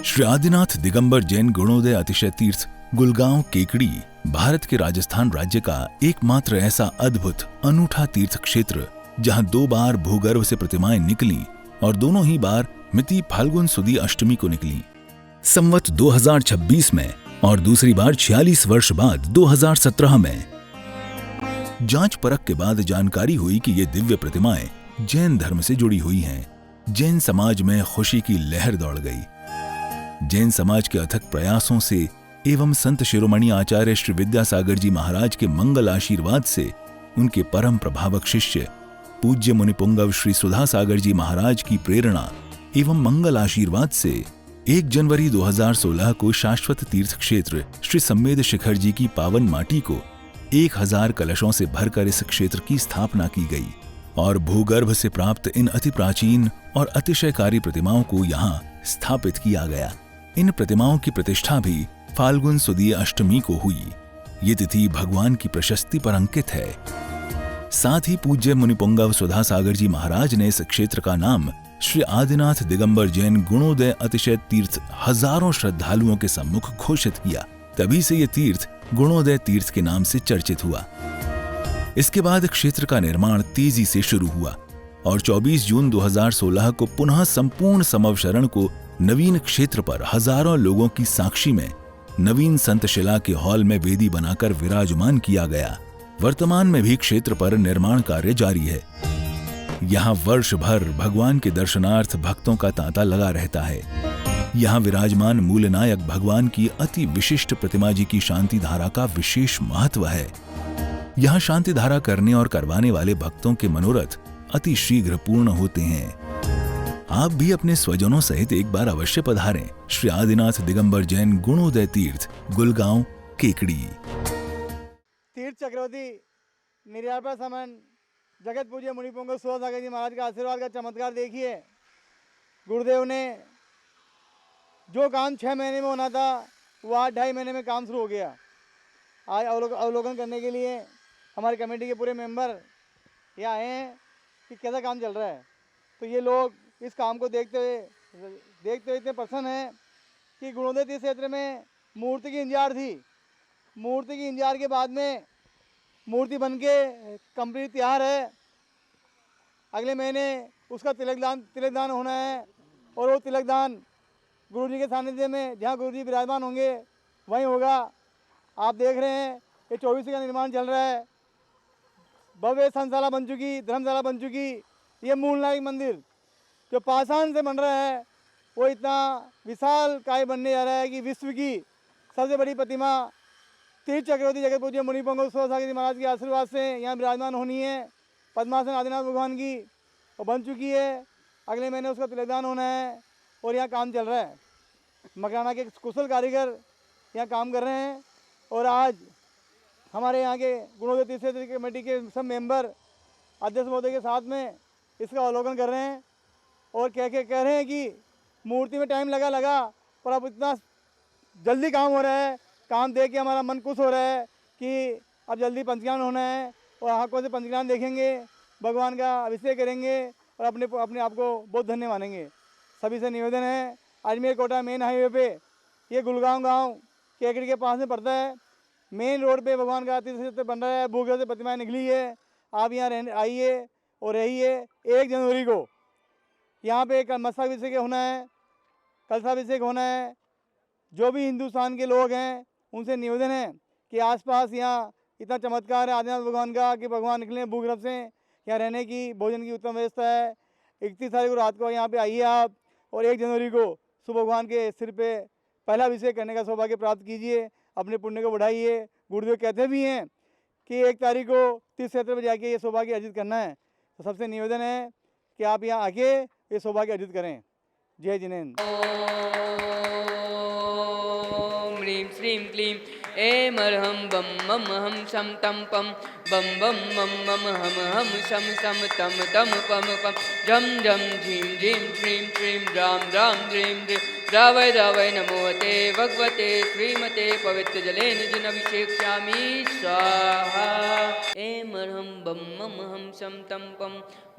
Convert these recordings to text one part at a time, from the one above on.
श्री आदिनाथ दिगंबर जैन गुणोदय अतिशय तीर्थ गुलगांव केकड़ी भारत के राजस्थान राज्य का एकमात्र ऐसा अद्भुत अनूठा तीर्थ क्षेत्र जहां 2 बार भूगर्भ से प्रतिमाएं निकली और दोनों ही बार मिति फाल्गुन सुदी अष्टमी को निकली। संवत 2026 में और दूसरी बार 46 वर्ष बाद 2017 में। जांच परख के बाद जानकारी हुई कि ये दिव्य प्रतिमाएं जैन धर्म से जुड़ी हुई हैं। जैन समाज में खुशी की लहर दौड़ गई। जैन समाज के अथक प्रयासों से एवं संत शिरोमणि आचार्य श्री विद्यासागर जी महाराज के मंगल आशीर्वाद से उनके परम प्रभावक शिष्य पूज्य मुनिपुंगव श्री सुधा सागर जी महाराज की प्रेरणा एवं मंगल आशीर्वाद से 1 जनवरी 2016 को शाश्वत तीर्थ क्षेत्र श्री सम्मेद शिखर जी की पावन माटी को 1000 कलशों से भरकर इस क्षेत्र की स्थापना की गई और भूगर्भ से प्राप्त इन अति प्राचीन और अतिशयकारी प्रतिमाओं को यहाँ स्थापित किया गया। इन प्रतिमाओं की प्रतिष्ठा भी फाल्गुन सुदी अष्टमी को हुई। ये तिथि भगवान की प्रशस्ति पर अंकित है। साथ ही पूज्य मुनिपुंगव सुधा सागर जी महाराज ने इस क्षेत्र का नाम श्री आदिनाथ दिगंबर जैन गुणोदय अतिशय तीर्थ हजारों श्रद्धालुओं के सम्मुख घोषित किया। तभी से ये तीर्थ गुणोदय तीर्थ के नाम से चर्चित हुआ। इसके बाद क्षेत्र का निर्माण तेजी से शुरू हुआ और 24 जून 2016 को पुनः संपूर्ण समवशरण को नवीन क्षेत्र पर हजारों लोगों की साक्षी में नवीन संतशिला के हॉल में वेदी बनाकर विराजमान किया गया। वर्तमान में भी क्षेत्र पर निर्माण कार्य जारी है। यहाँ वर्ष भर भगवान के दर्शनार्थ भक्तों का तांता लगा रहता है। यहाँ विराजमान मूलनायक भगवान की अति विशिष्ट प्रतिमा जी की शांति धारा का विशेष महत्व है। यहाँ शांति धारा करने और करवाने वाले भक्तों के मनोरथ अति शीघ्र पूर्ण होते हैं। आप भी अपने स्वजनों सहित एक बार अवश्य पधारें श्री आदिनाथ दिगंबर जैन गुणोदय तीर्थ गुलगांव केकड़ी। तीर्थ चक्रवर्ती निर्यापा समन जगत पूज्य मुनिपुंगव सुधा सागर जी महाराज का आशीर्वाद का चमत्कार देखिए। गुरुदेव ने जो काम 6 महीने में होना था वो आज 2.5 महीने में काम शुरू हो गया। आज अवलोकन करने के लिए हमारी कमेटी के पूरे मेंबर यहाँ आए हैं कि कैसा काम चल रहा है। तो ये लोग इस काम को देखते हुए इतने प्रसन्न हैं कि गुणोदय तीर्थ क्षेत्र में मूर्ति की इंतजार थी। मूर्ति की इंतजार के बाद में मूर्ति बनके कंप्लीट तैयार है। अगले महीने उसका तिलकदान होना है और वो तिलकदान गुरु जी के सानिध्य में जहाँ गुरु जी विराजमान होंगे वहीं होगा। आप देख रहे हैं ये 24 का निर्माण चल रहा है। भव्य संशाला बन चुकी, धर्मशाला बन चुकी। ये मूलनायक मंदिर जो पाषाण से बन रहा है वो इतना विशाल काय बनने जा रहा है कि विश्व की सबसे बड़ी प्रतिमा तीर्थ चक्रवर्ती जगत पूज्य मुनिपुंगव सुधा सागर जी महाराज के आशीर्वाद से यहाँ विराजमान होनी है। पद्मासन आदिनाथ भगवान की वो बन चुकी है। अगले महीने उसका तिलकदान होना है और यहाँ काम चल रहा है। मकराना के कुशल कारीगर यहाँ काम कर रहे हैं और आज हमारे यहाँ के गुणोदय तीर्थ क्षेत्र कमेटी के सब मेंबर अध्यक्ष महोदय के साथ में इसका अवलोकन कर रहे हैं और कह रहे हैं कि मूर्ति में टाइम लगा पर अब इतना जल्दी काम हो रहा है। काम देख के हमारा मन खुश हो रहा है कि अब जल्दी पंचज्ञान होना है और आँखों से पंचज्ञान देखेंगे, भगवान का अभिषेक करेंगे और अपने आप को बहुत धन्य मानेंगे। सभी से निवेदन है, अजमेर कोटा मेन हाईवे पे ये गुलगांव गांव केकड़ी के पास में पड़ता है। मेन रोड पे भगवान का तीर्थ क्षेत्र बन रहा है। भूगर्भ से प्रतिमाएं निकली है। आप यहाँ आइए और रहिए। 1 जनवरी को यहाँ पे मत्स्याभिषेक होना है, कलशाभिषेक होना है। जो भी हिंदुस्तान के लोग हैं उनसे निवेदन है कि आसपास यहाँ इतना चमत्कार है आदिनाथ भगवान का कि भगवान निकले भूगर्भ से। यहाँ रहने की, भोजन की उत्तम व्यवस्था है। 31 तारीख को रात को यहाँ पे आइए आप और 1 जनवरी को सुबह भगवान के सिर पे पहला अभिषेक करने का सौभाग्य प्राप्त कीजिए। अपने पुण्य को बढ़ाइए। गुरुदेव कहते भी हैं कि 1 तारीख को तीर्थ क्षेत्र में जाके ये सौभाग्य अर्जित करना है। तो सबसे निवेदन है कि आप यहाँ आके ये सौभाग्य अर्जित करें। जय जिनेन्द्र। ओम ह्रीं श्रीं क्लीं ऐं अर्हं बम मम हम शम तम पम बम बम मम मम हम शम शम तम तम पम पम झम झम झीं झीं श्रीं श्रीं राम राम ह्रीं ह्रीं द्रावय द्रावय नमोते भगवते श्रीमते पवित्रजलेन जिनभिषेक्ष्यामि स्वाहा ऐं अरहं बम मम हम सम तम पम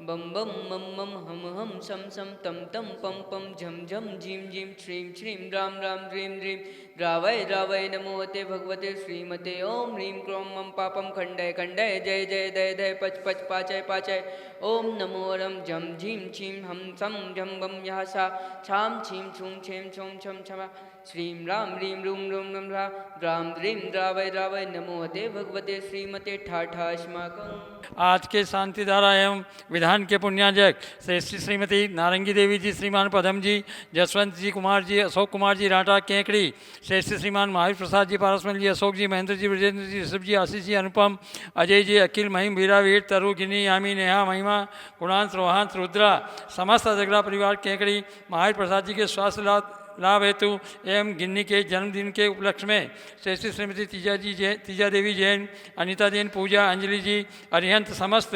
बम बम मम मम हम सम सम तम तम पम पम झम झम झीम झीम श्रीं श्रीं राम राम ह्रीं ह्रीं द्रावय द्रावय नमोते भगवते श्रीमते ओम ह्रीं क्रों मम पापम खंडय खंडय जय जय दय दय पच पच पाचय पाचय ओम नमो रम झम झीम छीं हम सम झम बम यह सा छाम छीं छूं छें छौं छम छमा श्रीं राम ह्रीं रूम रूम रम रा द्राम द्रीं द्रावय द्रावय नमोते भगवते श्रीमते ठाठास्माकम्। आज के शांति धारा एवं विधान के पुण्याजक श्री श्रीमती नारंगी देवी जी, श्रीमान पदम जी, जसवंत जी कुमार जी, अशोक कुमार जी राठा केकड़ी, श्रेष्ठ श्रीमान महावीर प्रसाद जी पारसमल जी, अशोक जी, महेंद्र जी, ब्रजेंद्र जी, ऋषभ जी, आशीष जी, अनुपम, अजय जी, अखिल महिम वीरावीर तरु गिनी यामी नेहा महिमा गुणांश रोहांश रुद्रा समस्त अजगड़ा परिवार केकड़ी महावीर प्रसाद जी के स्वास्थ्य लाभ हेतु एवं गिन्नी के जन्मदिन के उपलक्ष्य में श्रेष्ठ श्रीमती तीजा देवी जैन, अनिता जैन, पूजा, अंजलि जी, अरिहंत समस्त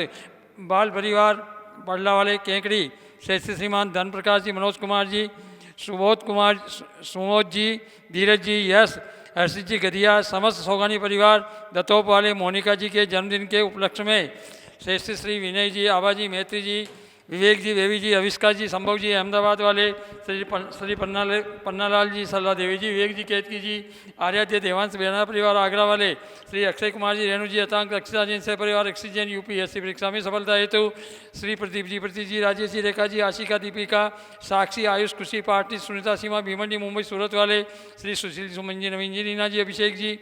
बाल परिवार बड़ला वाले केकड़ी, श्रेष्ठ श्रीमान धन प्रकाश जी, मनोज कुमार जी, सुमोद जी, धीरज जी, यश, हर्षित जी गदिया, समस्त सोगानी परिवार दत्तोप वाले मोनिका जी के जन्मदिन के उपलक्ष्य में श्रेष्ठ श्री विनय जी, आबाजी, मैत्री जी, विवेक जी, बेबी जी, अविष्का जी, संभव जी, अहमदाबाद वाले श्री पन्नालाल जी, सल्ला देवी जी, विवेक जी, केतकी जी, आर्याद्य देवांश बेना परिवार आगरा वाले श्री अक्षय कुमार जी, रेणु जी, अतांक अक्षता जैन से परिवार एक्सिस जैन यूपीएससी परीक्षा में सफलता हेतु श्री प्रदीप जी, प्रतीक जी, राजेश जी, रेखा जी, आशिका, दीपिका, साक्षी, आयुष, खुशी, पार्टी, सुनीता, सीमा, भीमन जी, मुंबई सूरत वाले श्री सुशील, सुमन जी, नवीन जी, रीना जी, अभिषेक जी,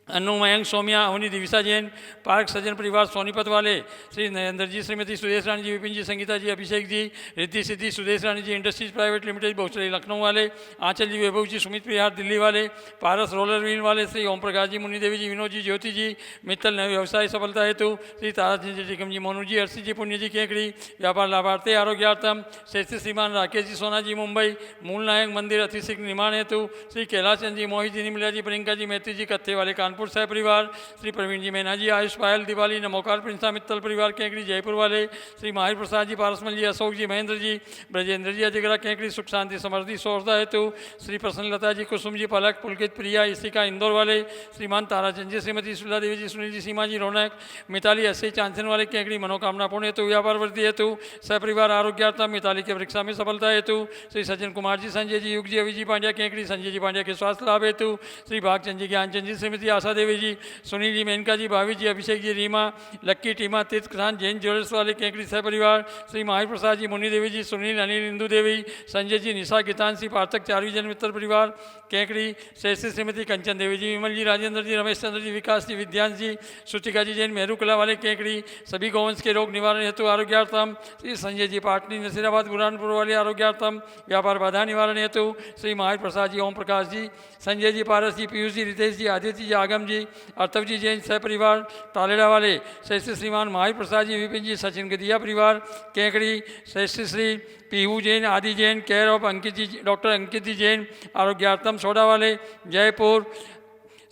अनु, मयंक, सोमिया, अवनी, दिविसा जैन, पार्क सज्जन परिवार सोनीपत वाले श्री नरेंद्र जी, श्रीमती सुदेश रानी जी, विपिन जी, संगीता जी, अभिषेक जी, रिद्धि सिद्धि, सुदेश रानी जी इंडस्ट्रीज प्राइवेट लिमिटेड बहुचरी लखनऊ वाले, आंचल जी, वैभव जी, सुमित प्रिहार दिल्ली वाले, पारस रोलर व्हील वाले श्री ओम प्रकाश जी, मुनि देवी जी, विनोद जी, ज्योति जी, मित्तल नव व्यवसाय सफलता हेतु श्री तारा जी, जिकम जी, मोनू जी, हर्षि जी, पुण्य जी, केकड़ी व्यापार लाभार्थी आरोग्यार्थम श्रेष्ठ श्रीमान राकेश जी, सोना जी, मुंबई मूल नायक मंदिर अतिशीघ्र निर्माण हेतु श्री कैलाश चंद जी, मोहित जी, निमिला जी, प्रियंका जी, मैत्री जी, कत्थे वाले कानपुर सह परिवार श्री प्रवीण जी, मैना जी, आयुष, पायल, दिवाली, नमोकार, प्रिंसा मित्तल परिवार केकड़ी जयपुर वाले श्री महावीर प्रसाद जी, पारसमल जी, अशोक जी, महेंद्र जी, ब्रजेंद्र जी, अजगरा केकड़ी सुख शांति समृद्धि सौरदा हेतु श्री प्रसन्नलता जी, कुसुम जी, पलक, पुलकित, प्रिया, इसिका इंदौर वाले श्रीमान ताराचंद जी, श्रीमती सुला देवी जी, सुनील जी, सीमा जी, रौनक, मिताली, अस्सी, चांसन वाले केकड़ी मनोकामना पूर्ण हेतु व्यापार वृद्धि हेतु सहपरिवार आरोग्यार्थम मिताली के परीक्षा में सफलता हेतु श्री सज्जन कुमार जी, संजय जी, युग जी, अवि जी पांड्या केकड़ी संजय जी पांड्या के स्वास्थ्य लाभ हेतु श्री भागचंद जी, ज्ञानचंद जी, श्रीमती आशा देवी जी, सुनील जी, मेनका जी, भावी जी, अभिषेक जी, रीमा, लक्की, टीमा, तीर्थ किसान जैन ज्वेलर्स वाले केकड़ी सह परिवार श्री महावीर प्रसाद जी, मुनि देवी जी, सुनील, अनिल, इंदू देवी, संजय जी, निशा, गीतांशी, पार्थक, चारवी जन मित्र परिवार केकड़ी श्रेष्ठ श्रीमती कंचन देवी जी, विमल जी, राजेंद्र जी, रमेश चंद्र जी, विकास जी, विद्यांश जी, सुचिका जी जैन मेहरू कला वाले केकड़ी सभी गौवंश के रोग निवारण हेतु आरोग्यार्थम श्री संजय जी, पाटनी, नसीराबाद, बुरहानपुर वाले आरोग्यार्थम व्यापार बाधा निवारण हेतु श्री महावीर प्रसाद जी, ओम प्रकाश जी, संजय जी, पारस जी, पीयूष जी, रितेश जी, आदित्य जी, आगम जी, अर्थव जी जैन सह परिवार तालेड़ा वाले श्रेष्ठ श्रीमान महावीर प्रसाद जी, विपिन जी, सचिन गदिया परिवार केकड़ी श्रेष्ठ Shri Pihu Jain, Aadi Jain, care of Ankit ji, doctor Ankit ji Jain आरोग्यार्थम सोडा वाले जयपुर,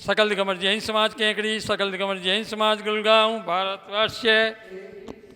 सकल दिगंबर जैन समाज केकड़ी, सकल दिगंबर जैन समाज गुड़गांव, भारतवर्ष।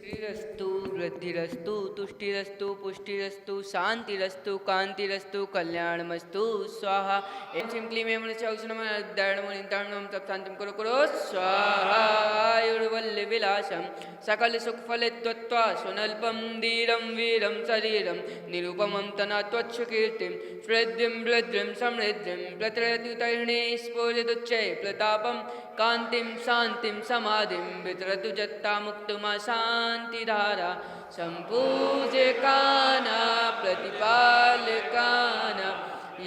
श्रीरस्तु वृद्धिरस्तु तुष्टिरस्तु पुष्टिरस्तु शांतिरस्तु कांतिरस्तु कल्याणमस्तु स्वाहा एं श्रीं क्लीं ऐं मनश्चौषणमनिर्दयणमनिर्दयणं तत्शान्तिं कुरु कुरु स्वाहा आयुर्वल्लविलासं सकल सुखफलत्वत्वा सुनल्पं धीरं वीरं शरीरं निरुपमं तना त्वच्छकीर्तिं श्रद्धिं वृद्धिं समृद्धिं प्रतरतुतैर्णे स्फुरदुच्चै प्रतापं कान्तिं शान्तिं समाधिं वितरतु जत्ता मुक्तमा शान्तिधारा सम्पूज्यकाना प्रतिपालकाना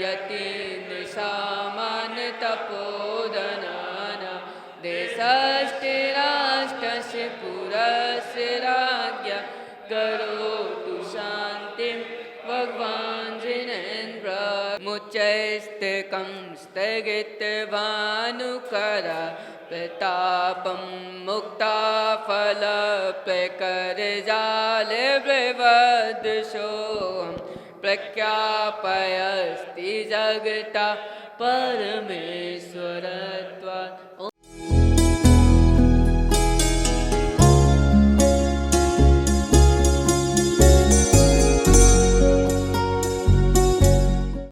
यतीन्द्रसामान्यतपोधनाना देशस्थिराष्टस्य पुरस्य राज्ञा करोतु शान्तिं भगवान् जिनेन्द्र मुच्चैस्तिकं स्थगितभानुकरा प्रतापं मुक्ताफलप्रकरजाले प्रवदशोऽहं प्रख्यापयस्ति जगता परमेश्वरत्वात्